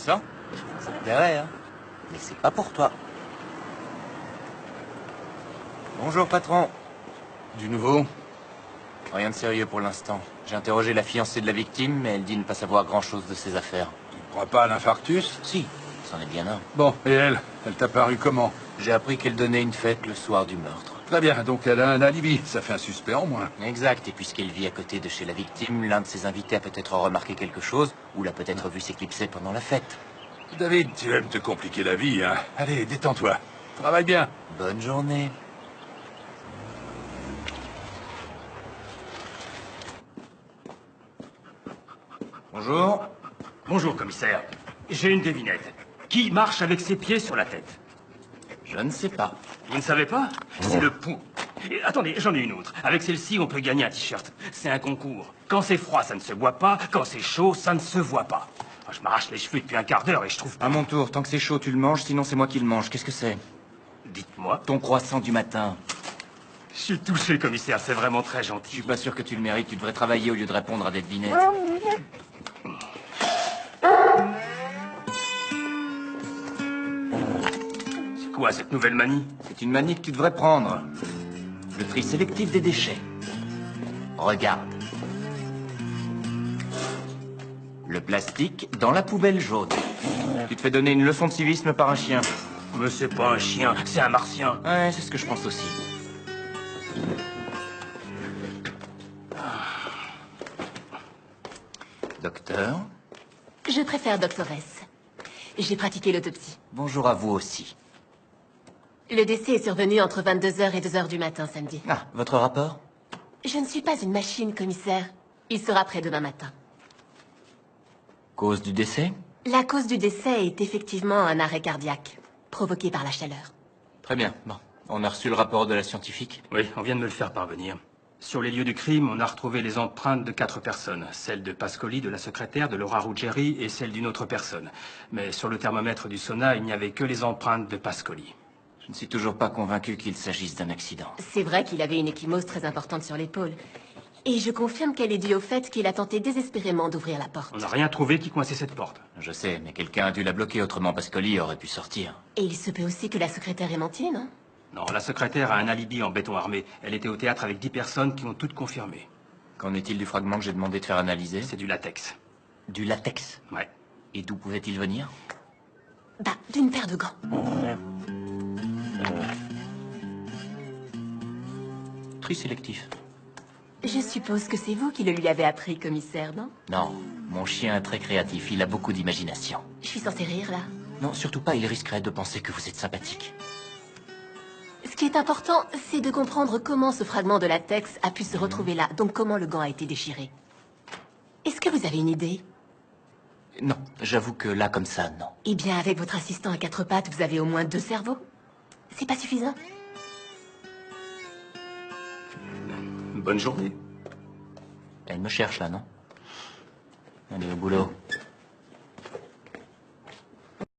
ça? Ça te plairait, hein? Mais c'est pas pour toi. Bonjour, patron. Du nouveau? Rien de sérieux pour l'instant. J'ai interrogé la fiancée de la victime, mais elle dit ne pas savoir grand-chose de ses affaires. Tu ne crois pas à l'infarctus? Si, c'en est bien un. Bon, et elle? Elle t'a paru comment? J'ai appris qu'elle donnait une fête le soir du meurtre. Très bien, donc elle a un alibi. Ça fait un suspect en moins. Exact, et puisqu'elle vit à côté de chez la victime, l'un de ses invités a peut-être remarqué quelque chose, ou l'a peut-être vu s'éclipser pendant la fête. David, tu aimes te compliquer la vie, hein? Allez, détends-toi. Travaille bien. Bonne journée. Bonjour. Bonjour, commissaire. J'ai une devinette. Qui marche avec ses pieds sur la tête? Je ne sais pas. Vous ne savez pas? C'est le pouls. Et attendez, j'en ai une autre. Avec celle-ci, on peut gagner un t-shirt. C'est un concours. Quand c'est froid, ça ne se boit pas. Quand c'est chaud, ça ne se voit pas. Je m'arrache les cheveux depuis un quart d'heure et je trouve pas... À mon tour, tant que c'est chaud, tu le manges, sinon c'est moi qui le mange. Qu'est-ce que c'est? Dites-moi. Ton croissant du matin. Je suis touché, commissaire. C'est vraiment très Je gentil. suis pas sûr que tu le mérites. Tu devrais travailler au lieu de répondre à des devinettes. C'est quoi cette nouvelle manie? C'est une manie que tu devrais prendre. Le tri sélectif des déchets. Regarde. Le plastique dans la poubelle jaune. Tu te fais donner une leçon de civisme par un chien. Mais c'est pas un chien, c'est un martien. Ouais, c'est ce que je pense aussi. Docteur, Je préfère doctoresse. J'ai pratiqué l'autopsie. bonjour à vous aussi. Le décès est survenu entre 22h et 2h du matin samedi. Ah, votre rapport? Je ne suis pas une machine, commissaire. Il sera prêt demain matin. Cause du décès? La cause du décès est effectivement un arrêt cardiaque, provoqué par la chaleur. Très bien. Bon, on a reçu le rapport de la scientifique. Oui, on vient de me le faire parvenir. Sur les lieux du crime, on a retrouvé les empreintes de 4 personnes. Celle de Pascoli, de la secrétaire, de Laura Ruggeri et celle d'une autre personne. Mais sur le thermomètre du sauna, il n'y avait que les empreintes de Pascoli. Je ne suis toujours pas convaincu qu'il s'agisse d'un accident. C'est vrai qu'il avait une ecchymose très importante sur l'épaule. Et je confirme qu'elle est due au fait qu'il a tenté désespérément d'ouvrir la porte. On n'a rien trouvé qui coinçait cette porte. Je sais, mais quelqu'un a dû la bloquer, autrement Pascoli aurait pu sortir. Et il se peut aussi que la secrétaire ait menti, non? Non, la secrétaire a un alibi en béton armé. Elle était au théâtre avec 10 personnes qui ont toutes confirmé. Qu'en est-il du fragment que j'ai demandé de faire analyser? C'est du latex. Du latex. Ouais. Et d'où pouvait-il venir? Bah, d'une paire de gants. Tri sélectif. Je suppose que c'est vous qui le lui avez appris, commissaire, non? Non, mon chien est très créatif, il a beaucoup d'imagination. Je suis censée rire, là. Non, surtout pas, il risquerait de penser que vous êtes sympathique. Ce qui est important, c'est de comprendre comment ce fragment de latex a pu se retrouver là. Donc comment le gant a été déchiré. Est-ce que vous avez une idée? Non, j'avoue que là, comme ça, non. Eh bien, avec votre assistant à 4 pattes, vous avez au moins 2 cerveaux. C'est pas suffisant? Bonne journée. Elle me cherche là, non? Allez, au boulot.